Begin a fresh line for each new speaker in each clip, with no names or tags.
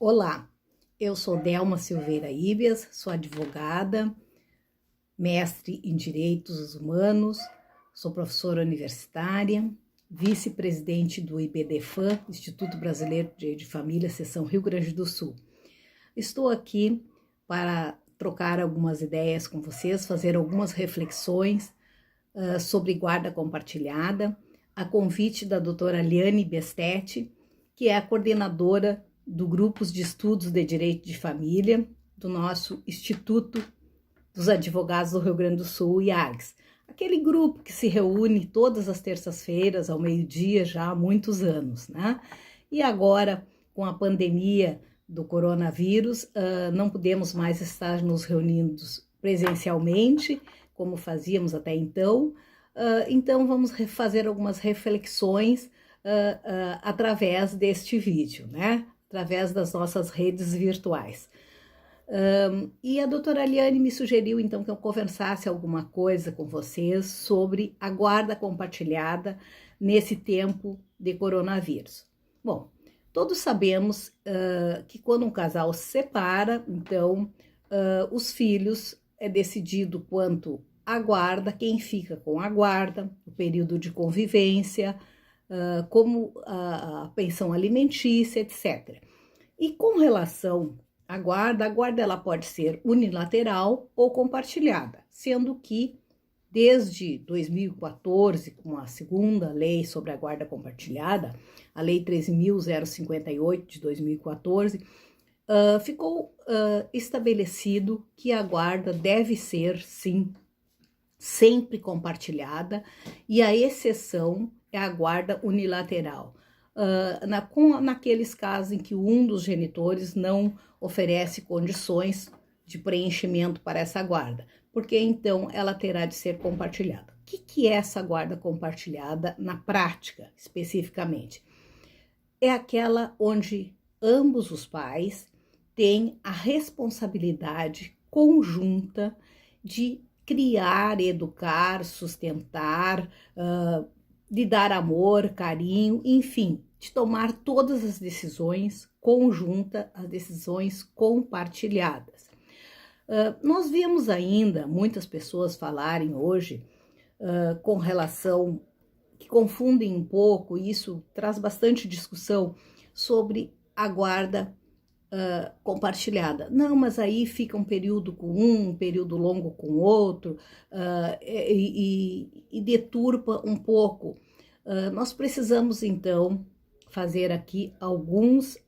Olá, eu sou Delma Silveira Íbias, sou advogada, mestre em Direitos Humanos, sou professora universitária, vice-presidente do IBDFAM, Instituto Brasileiro de Direito de Família, Seção Rio Grande do Sul. Estou aqui para trocar algumas ideias com vocês, fazer algumas reflexões sobre guarda compartilhada, a convite da doutora Liane Bestetti, que é a coordenadora do Grupos de Estudos de Direito de Família do nosso Instituto dos Advogados do Rio Grande do Sul, IAGS. Aquele grupo que se reúne todas as terças-feiras, ao meio-dia, já há muitos anos, né? E agora, com a pandemia do coronavírus, não podemos mais estar nos reunindo presencialmente, como fazíamos até então. Então, vamos fazer algumas reflexões através deste vídeo, né? Através das nossas redes virtuais. E a doutora Liane me sugeriu, então, que eu conversasse alguma coisa com vocês sobre a guarda compartilhada nesse tempo de coronavírus. Bom, todos sabemos que quando um casal se separa, então, os filhos é decidido quanto à guarda, quem fica com a guarda, o período de convivência, como a pensão alimentícia, etc. E com relação à guarda, a guarda ela pode ser unilateral ou compartilhada, sendo que desde 2014, com a segunda lei sobre a guarda compartilhada, a Lei 13.058 de 2014, ficou estabelecido que a guarda deve ser, sim, sempre compartilhada, e a exceção é a guarda unilateral. Naqueles casos em que um dos genitores não oferece condições de preenchimento para essa guarda, porque então ela terá de ser compartilhada. O que é essa guarda compartilhada na prática, especificamente? É aquela onde ambos os pais têm a responsabilidade conjunta de criar, educar, sustentar, de dar amor, carinho, enfim, de tomar todas as decisões conjuntas, as decisões compartilhadas. Nós vemos ainda muitas pessoas falarem hoje com relação, que confundem um pouco, e isso traz bastante discussão, sobre a guarda compartilhada. Não, mas aí fica um período com um período longo com outro, e deturpa um pouco. Nós precisamos, então, fazer aqui alguns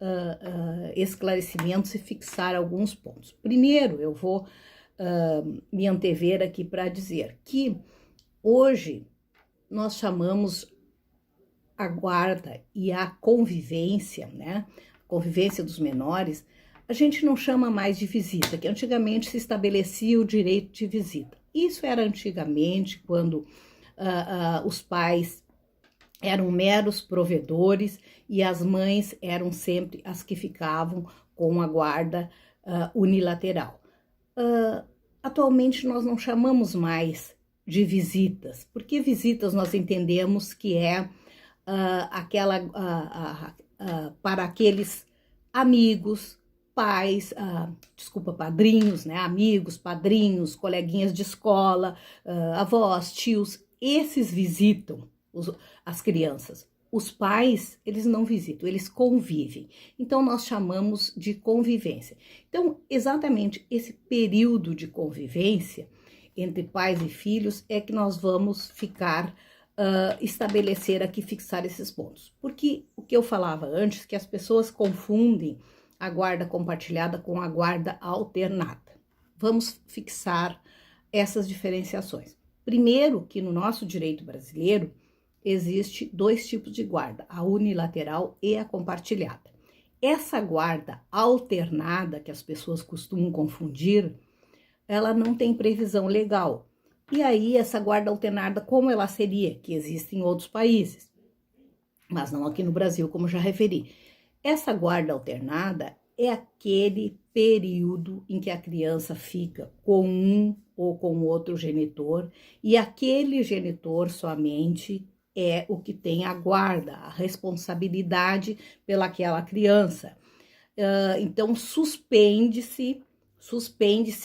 esclarecimentos e fixar alguns pontos. Primeiro, eu vou me antever aqui para dizer que hoje nós chamamos a guarda e a convivência, né? Convivência dos menores, a gente não chama mais de visita, que antigamente se estabelecia o direito de visita. Isso era antigamente, quando os pais eram meros provedores e as mães eram sempre as que ficavam com a guarda unilateral. Atualmente nós não chamamos mais de visitas, porque visitas nós entendemos que é para aqueles amigos, pais, padrinhos, né? Amigos, padrinhos, coleguinhas de escola, avós, tios, esses visitam as crianças. Os pais, eles não visitam, eles convivem. Então, nós chamamos de convivência. Então, exatamente esse período de convivência entre pais e filhos é que nós vamos estabelecer aqui, fixar esses pontos. Porque o que eu falava antes, que as pessoas confundem a guarda compartilhada com a guarda alternada. Vamos fixar essas diferenciações. Primeiro, que no nosso direito brasileiro existe dois tipos de guarda, a unilateral e a compartilhada. Essa guarda alternada, que as pessoas costumam confundir, ela não tem previsão legal. E aí, essa guarda alternada, como ela seria? Que existe em outros países, mas não aqui no Brasil, como já referi. Essa guarda alternada é aquele período em que a criança fica com um ou com outro genitor, e aquele genitor somente é o que tem a guarda, a responsabilidade pelaquela criança. Então suspende-se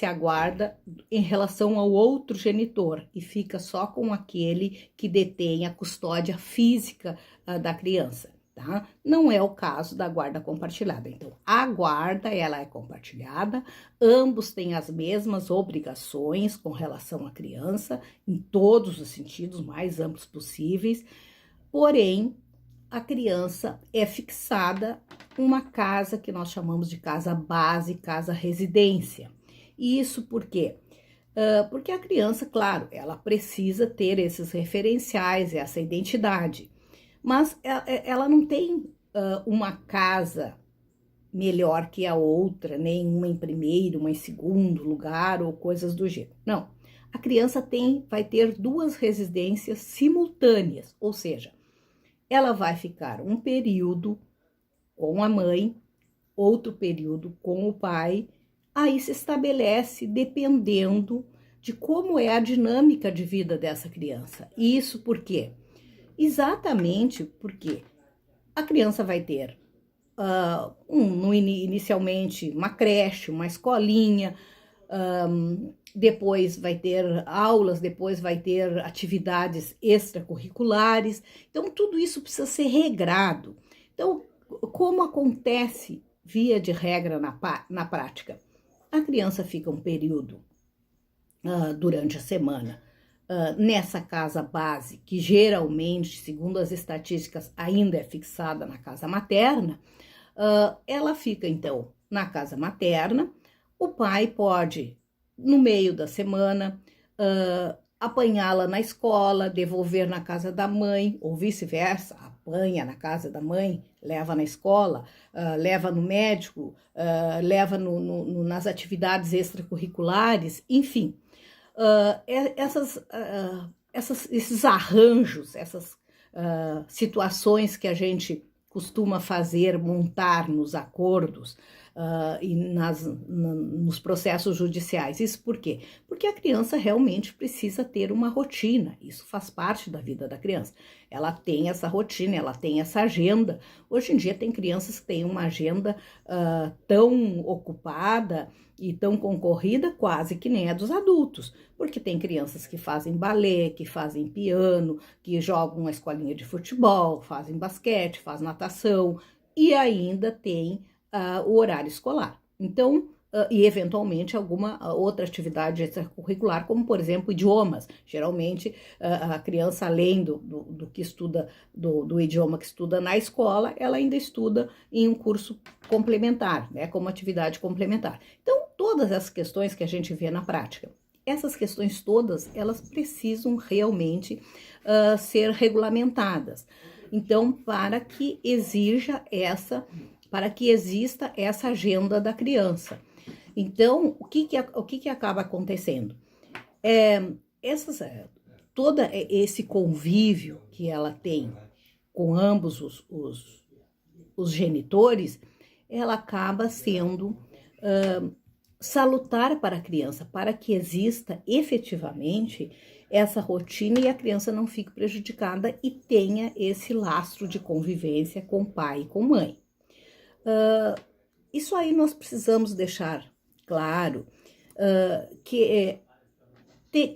a guarda em relação ao outro genitor e fica só com aquele que detém a custódia física da criança. Tá? Não é o caso da guarda compartilhada. Então, a guarda, ela é compartilhada, ambos têm as mesmas obrigações com relação à criança, em todos os sentidos mais amplos possíveis, porém, a criança é fixada uma casa que nós chamamos de casa base, casa residência. E isso por quê? Porque a criança, claro, ela precisa ter esses referenciais, essa identidade. Mas ela não tem uma casa melhor que a outra, nem uma em primeiro, uma em segundo lugar ou coisas do gênero. Não, a criança vai ter duas residências simultâneas, ou seja, ela vai ficar um período com a mãe, outro período com o pai, aí se estabelece dependendo de como é a dinâmica de vida dessa criança. E isso por quê? Exatamente porque a criança vai ter inicialmente uma creche, uma escolinha, depois vai ter aulas, depois vai ter atividades extracurriculares. Então, tudo isso precisa ser regrado. Então, como acontece via de regra na prática? A criança fica um período durante a semana nessa casa base, que geralmente, segundo as estatísticas, ainda é fixada na casa materna, ela fica, então, na casa materna. O pai pode, no meio da semana, apanhá-la na escola, devolver na casa da mãe, ou vice-versa, apanha na casa da mãe, leva na escola, leva no médico, leva nas atividades extracurriculares, enfim. Esses arranjos, essas situações que a gente costuma montar nos acordos e nos processos judiciais. Isso por quê? Porque a criança realmente precisa ter uma rotina, isso faz parte da vida da criança. Ela tem essa rotina, ela tem essa agenda. Hoje em dia tem crianças que têm uma agenda tão ocupada e tão concorrida quase que nem a dos adultos, porque tem crianças que fazem balé, que fazem piano, que jogam uma escolinha de futebol, fazem basquete, fazem natação e ainda tem o horário escolar. Então, e eventualmente alguma outra atividade extracurricular, como por exemplo idiomas. Geralmente a criança, além do que estuda, do idioma que estuda na escola, ela ainda estuda em um curso complementar, né, como atividade complementar. Então, todas essas questões que a gente vê na prática, essas questões todas, elas precisam realmente ser regulamentadas. Então, para que exista essa agenda da criança. Então, o que acaba acontecendo? Todo esse convívio que ela tem com ambos os genitores, ela acaba sendo salutar para a criança, para que exista efetivamente essa rotina e a criança não fique prejudicada e tenha esse lastro de convivência com pai e com mãe. Isso aí nós precisamos deixar claro que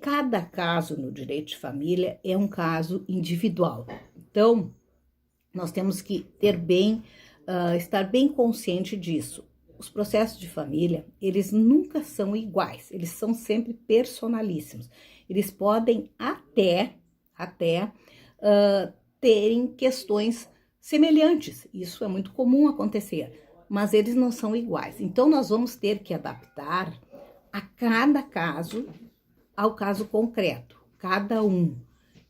cada caso no direito de família é um caso individual. Então, nós temos que estar bem consciente disso. Os processos de família, eles nunca são iguais, eles são sempre personalíssimos. Eles podem até terem questões semelhantes, isso é muito comum acontecer, mas eles não são iguais. Então, nós vamos ter que adaptar a cada caso ao caso concreto, cada um.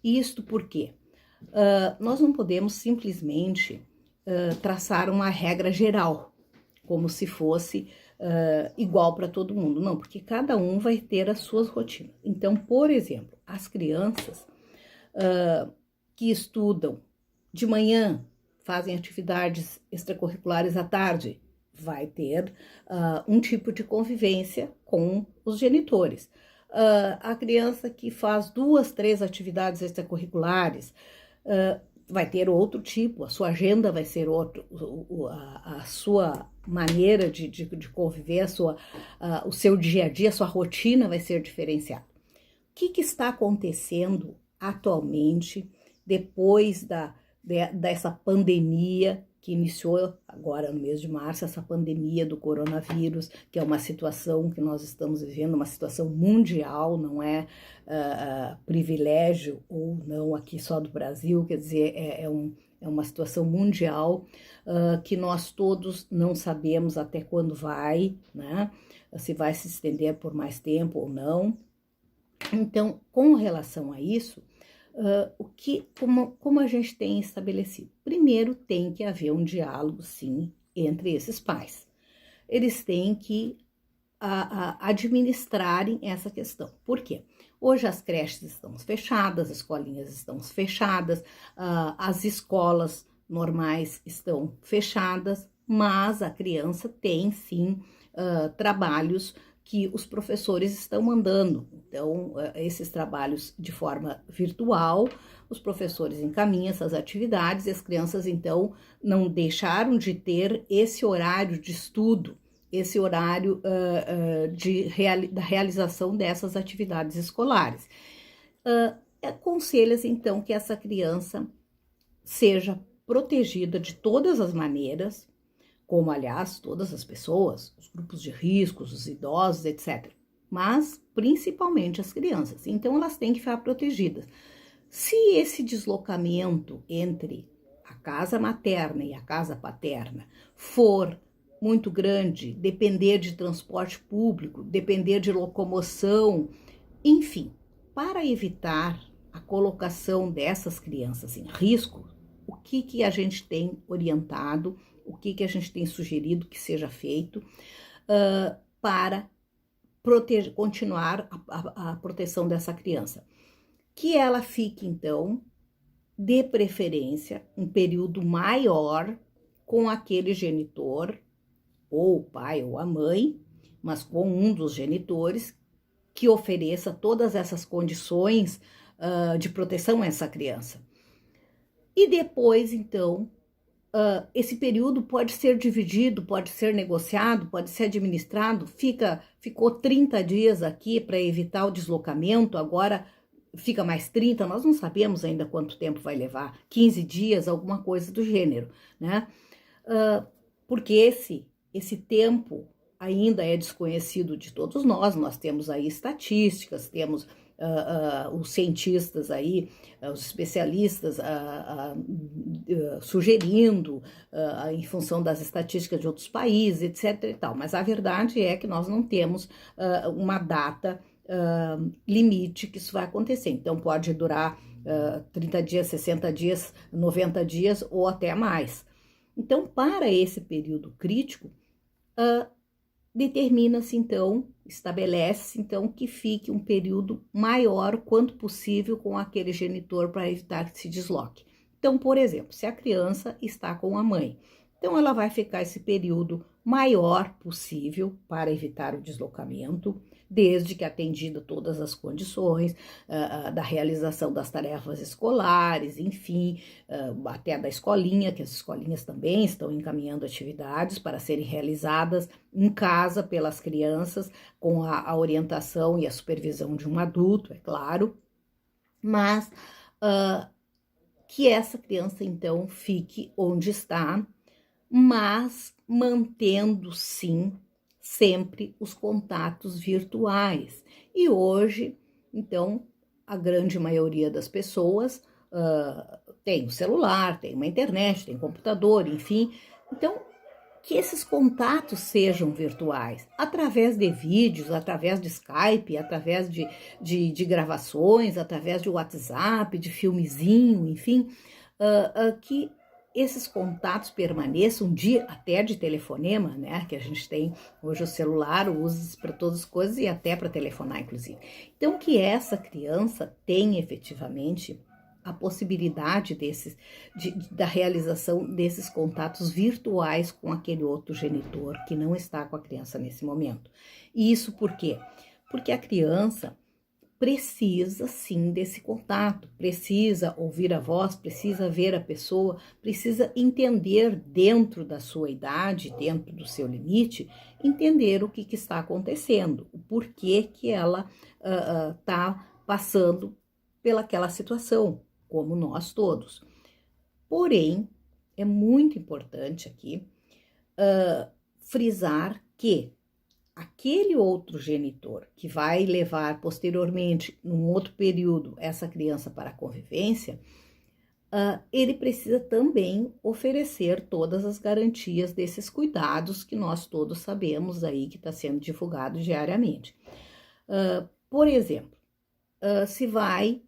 Isto por quê? Nós não podemos simplesmente traçar uma regra geral, como se fosse igual para todo mundo. Não, porque cada um vai ter as suas rotinas. Então, por exemplo, as crianças que estudam de manhã, fazem atividades extracurriculares à tarde, vai ter um tipo de convivência com os genitores. A criança que faz 2, 3 atividades extracurriculares, vai ter outro tipo, a sua agenda vai ser outro, a sua maneira de conviver, o seu dia a dia, a sua rotina vai ser diferenciada. O que está acontecendo atualmente, depois dessa pandemia que iniciou agora no mês de março, essa pandemia do coronavírus, que é uma situação que nós estamos vivendo, uma situação mundial, não é privilégio ou não aqui só do Brasil, quer dizer, é uma situação mundial que nós todos não sabemos até quando vai, né? Se vai se estender por mais tempo ou não. Então, com relação a isso, como a gente tem estabelecido? Primeiro, tem que haver um diálogo, sim, entre esses pais. Eles têm que administrarem essa questão. Por quê? Hoje as creches estão fechadas, as escolinhas estão fechadas, as escolas normais estão fechadas, mas a criança tem, sim, trabalhos que os professores estão mandando. Então, esses trabalhos de forma virtual, os professores encaminham essas atividades e as crianças, então, não deixaram de ter esse horário de estudo, esse horário da realização dessas atividades escolares. Aconselha-se, então, que essa criança seja protegida de todas as maneiras, como, aliás, todas as pessoas, os grupos de riscos, os idosos, etc. Mas, principalmente as crianças. Então, elas têm que ficar protegidas. Se esse deslocamento entre a casa materna e a casa paterna for muito grande, depender de transporte público, depender de locomoção, enfim, para evitar a colocação dessas crianças em risco, o que a gente tem orientado, o que a gente tem sugerido que seja feito para continuar a proteção dessa criança? Que ela fique, então, de preferência, um período maior com aquele genitor, ou o pai ou a mãe, mas com um dos genitores, que ofereça todas essas condições de proteção a essa criança. E depois, então, esse período pode ser dividido, pode ser negociado, pode ser administrado, ficou 30 dias aqui para evitar o deslocamento, agora fica mais 30, nós não sabemos ainda quanto tempo vai levar, 15 dias, alguma coisa do gênero, né? Porque esse tempo ainda é desconhecido de todos nós temos aí estatísticas, temos os cientistas aí, os especialistas sugerindo em função das estatísticas de outros países, etc. e tal. Mas a verdade é que nós não temos uma data limite que isso vai acontecer. Então pode durar 30 dias, 60 dias, 90 dias ou até mais. Então, para esse período crítico, determina-se então, estabelece-se então que fique um período maior quanto possível com aquele genitor para evitar que se desloque. Então, por exemplo, se a criança está com a mãe, então ela vai ficar esse período maior possível para evitar o deslocamento, desde que atendida todas as condições da realização das tarefas escolares, enfim, até da escolinha, que as escolinhas também estão encaminhando atividades para serem realizadas em casa pelas crianças, com a orientação e a supervisão de um adulto, é claro, mas que essa criança, então, fique onde está, mas mantendo, sim, sempre os contatos virtuais. E hoje, então, a grande maioria das pessoas tem um celular, tem uma internet, tem um computador, enfim. Então, que esses contatos sejam virtuais, através de vídeos, através de Skype, através de gravações, através de WhatsApp, de filmezinho, enfim, que esses contatos permaneçam, até de telefonema, né, que a gente tem hoje o celular, usa para todas as coisas e até para telefonar, inclusive. Então, que essa criança tenha efetivamente a possibilidade da realização desses contatos virtuais com aquele outro genitor que não está com a criança nesse momento. E isso por quê? Porque a criança precisa sim desse contato, precisa ouvir a voz, precisa ver a pessoa, precisa entender dentro da sua idade, dentro do seu limite, entender o que está acontecendo, o porquê que ela está passando pelaquela situação, como nós todos. Porém, é muito importante aqui frisar que aquele outro genitor que vai levar posteriormente, num outro período, essa criança para a convivência, ele precisa também oferecer todas as garantias desses cuidados que nós todos sabemos aí que está sendo divulgado diariamente. Por exemplo, se vai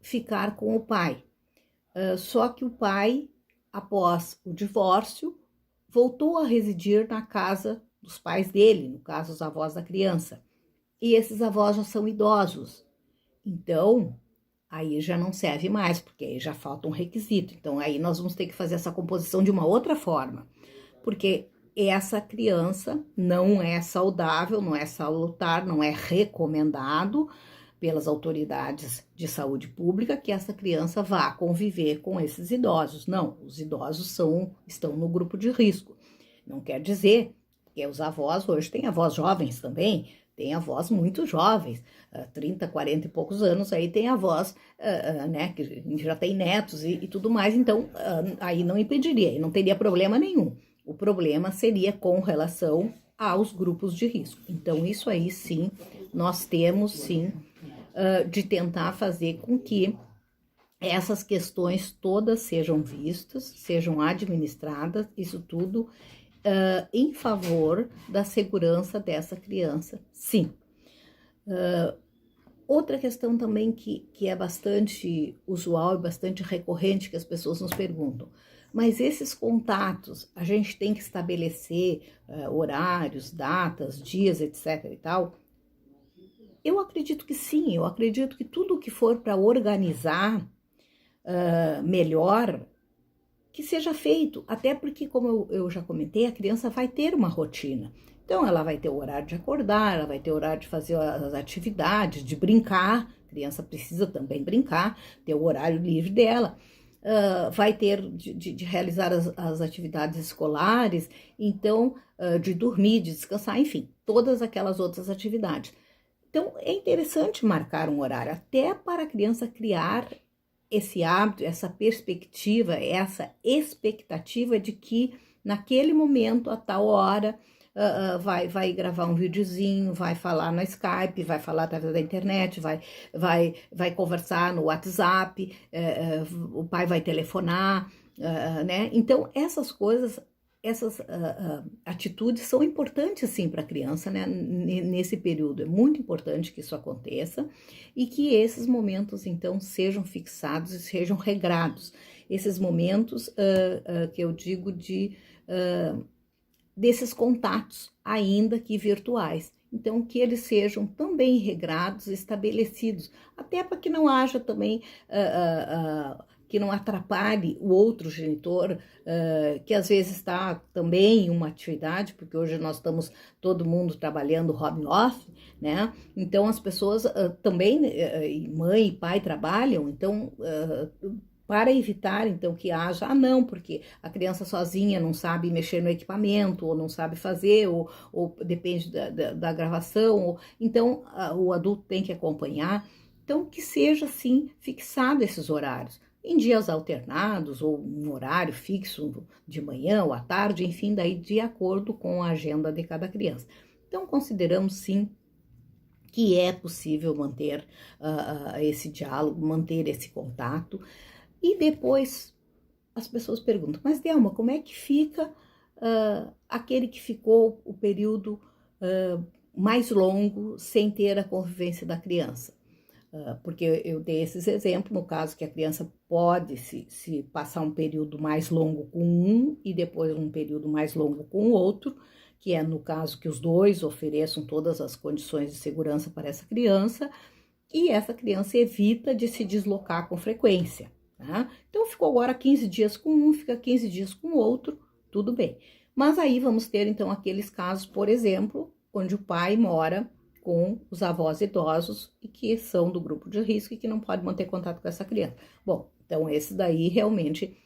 ficar com o pai, só que o pai, após o divórcio, voltou a residir na casa dos pais dele, no caso, os avós da criança. E esses avós já são idosos. Então, aí já não serve mais, porque aí já falta um requisito. Então, aí nós vamos ter que fazer essa composição de uma outra forma. Porque essa criança não é saudável, não é salutar, não é recomendado pelas autoridades de saúde pública que essa criança vá conviver com esses idosos. Não, os idosos estão no grupo de risco. Não quer dizer que os avós hoje têm avós jovens também, tem avós muito jovens, 30, 40 e poucos anos, aí tem avós, né, que já tem netos e tudo mais, então aí não impediria, aí não teria problema nenhum. O problema seria com relação aos grupos de risco. Então isso aí sim, nós temos sim de tentar fazer com que essas questões todas sejam vistas, sejam administradas, isso tudo em favor da segurança dessa criança, sim. Outra questão também que é bastante usual e bastante recorrente que as pessoas nos perguntam, mas esses contatos, a gente tem que estabelecer horários, datas, dias, etc e tal? Eu acredito que sim, eu acredito que tudo que for para organizar melhor, que seja feito, até porque, como eu já comentei, a criança vai ter uma rotina. Então, ela vai ter o horário de acordar, ela vai ter o horário de fazer as atividades, de brincar, a criança precisa também brincar, ter o horário livre dela, vai ter de realizar as atividades escolares, então, de dormir, de descansar, enfim, todas aquelas outras atividades. Então, é interessante marcar um horário, até para a criança criar esse hábito, essa perspectiva, essa expectativa de que naquele momento, a tal hora, vai gravar um videozinho, vai falar no Skype, vai falar através da internet, vai conversar no WhatsApp, o pai vai telefonar, né? Então, essas coisas, essas atitudes são importantes sim para a criança, né? Nesse período é muito importante que isso aconteça e que esses momentos então sejam fixados e sejam regrados. Esses momentos que eu digo desses contatos, ainda que virtuais. Então, que eles sejam também regrados, estabelecidos, até para que não haja também que não atrapalhe o outro genitor, que às vezes está também em uma atividade, porque hoje nós estamos todo mundo trabalhando home office, né? Então as pessoas também, mãe e pai trabalham, então para evitar então que haja, não, porque a criança sozinha não sabe mexer no equipamento, ou não sabe fazer, ou depende da gravação, então o adulto tem que acompanhar. Então, que seja, assim, fixado esses horários, em dias alternados, ou um horário fixo de manhã ou à tarde, enfim, daí de acordo com a agenda de cada criança. Então, consideramos, sim, que é possível manter esse diálogo, manter esse contato. E depois, as pessoas perguntam, mas Delma, como é que fica aquele que ficou o período mais longo sem ter a convivência da criança? Porque eu dei esses exemplos, no caso que a criança pode se passar um período mais longo com um e depois um período mais longo com o outro, que é no caso que os dois ofereçam todas as condições de segurança para essa criança, e essa criança evita de se deslocar com frequência. Tá? Então, ficou agora 15 dias com um, fica 15 dias com o outro, tudo bem. Mas aí vamos ter, então, aqueles casos, por exemplo, onde o pai mora com os avós idosos e que são do grupo de risco e que não podem manter contato com essa criança. Bom, então esse daí realmente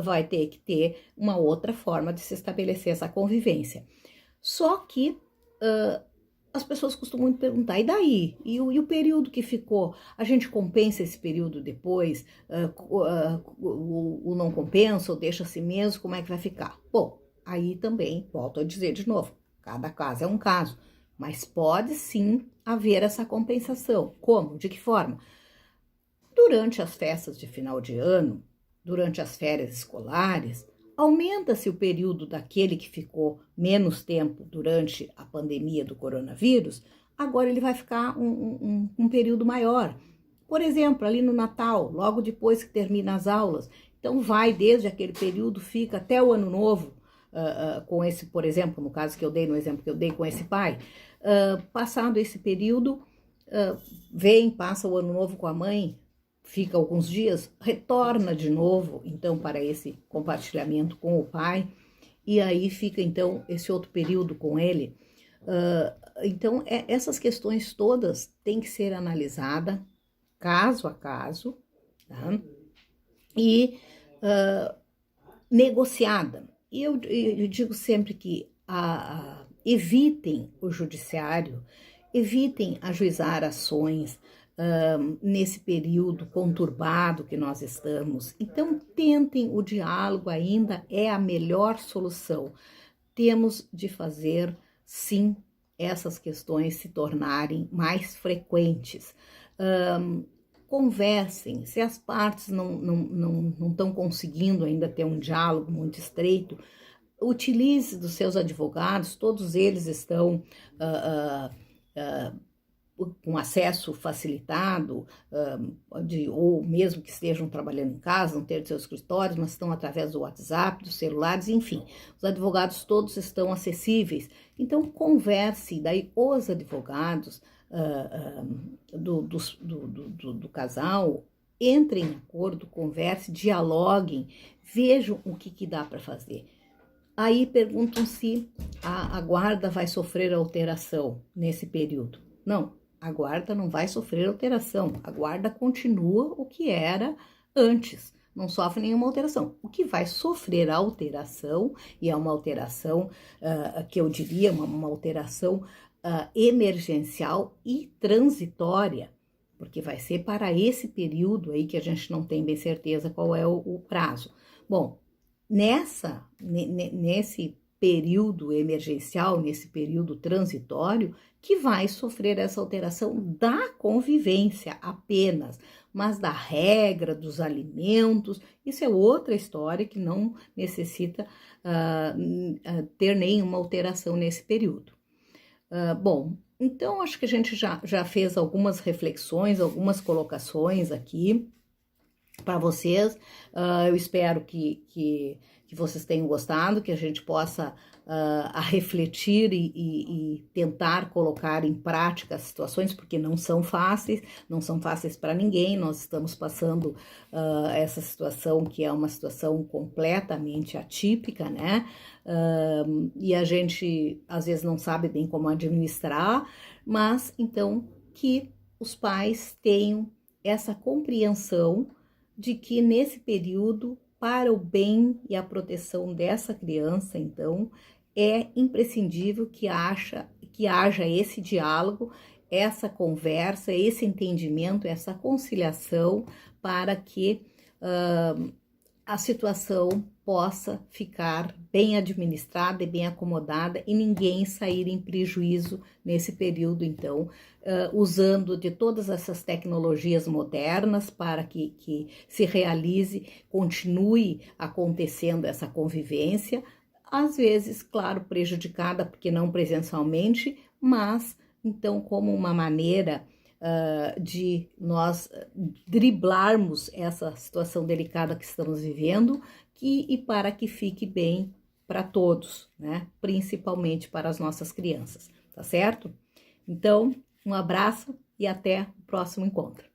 vai ter que ter uma outra forma de se estabelecer essa convivência. Só que as pessoas costumam me perguntar, e daí? E o período que ficou? A gente compensa esse período depois? Ou não compensa? Ou deixa assim mesmo? Como é que vai ficar? Bom, aí também, volto a dizer de novo, cada caso é um caso. Mas pode sim haver essa compensação. Como? De que forma? Durante as festas de final de ano, durante as férias escolares, aumenta-se o período daquele que ficou menos tempo durante a pandemia do coronavírus, agora ele vai ficar um período maior. Por exemplo, ali no Natal, logo depois que termina as aulas, então vai desde aquele período, fica até o Ano Novo, com esse, por exemplo, no caso que eu dei, no exemplo que eu dei com esse pai, passado esse período, passa o Ano Novo com a mãe, fica alguns dias, retorna de novo, então, para esse compartilhamento com o pai, e aí fica, então, esse outro período com ele. Então, essas questões todas têm que ser analisadas caso a caso, tá? E negociada. E eu digo sempre que evitem o judiciário, evitem ajuizar ações nesse período conturbado que nós estamos. Então, tentem o diálogo, ainda é a melhor solução. Temos de fazer, sim, essas questões se tornarem mais frequentes. Conversem, se as partes não estão conseguindo ainda ter um diálogo muito estreito, utilize dos seus advogados, todos eles estão com acesso facilitado, ou mesmo que estejam trabalhando em casa, não ter seus escritórios, mas estão através do WhatsApp, dos celulares, enfim, os advogados todos estão acessíveis. Então, converse, daí os advogados do casal entrem em acordo, converse, dialoguem, vejam o que dá para fazer. Aí perguntam se a guarda vai sofrer alteração nesse período. Não, a guarda não vai sofrer alteração, a guarda continua o que era antes, não sofre nenhuma alteração. O que vai sofrer alteração, e é uma alteração que eu diria uma alteração emergencial e transitória, porque vai ser para esse período aí que a gente não tem bem certeza qual é o prazo. Bom, nesse período emergencial, nesse período transitório, que vai sofrer essa alteração da convivência apenas, mas da regra, dos alimentos, isso é outra história que não necessita ter nenhuma alteração nesse período. Bom, então acho que a gente já fez algumas reflexões, algumas colocações aqui para vocês. Eu espero que vocês tenham gostado, que a gente possa refletir e tentar colocar em prática as situações, porque não são fáceis para ninguém. Nós estamos passando essa situação que é uma situação completamente atípica, né? E a gente às vezes não sabe bem como administrar, mas então que os pais tenham essa compreensão de que nesse período, para o bem e a proteção dessa criança, então, é imprescindível que haja esse diálogo, essa conversa, esse entendimento, essa conciliação, para que a situação possa ficar bem administrada e bem acomodada e ninguém sair em prejuízo nesse período, então, usando de todas essas tecnologias modernas para que se realize, continue acontecendo essa convivência, às vezes, claro, prejudicada porque não presencialmente, mas então como uma maneira de nós driblarmos essa situação delicada que estamos vivendo e para que fique bem para todos, né? Principalmente para as nossas crianças, tá certo? Então, um abraço e até o próximo encontro.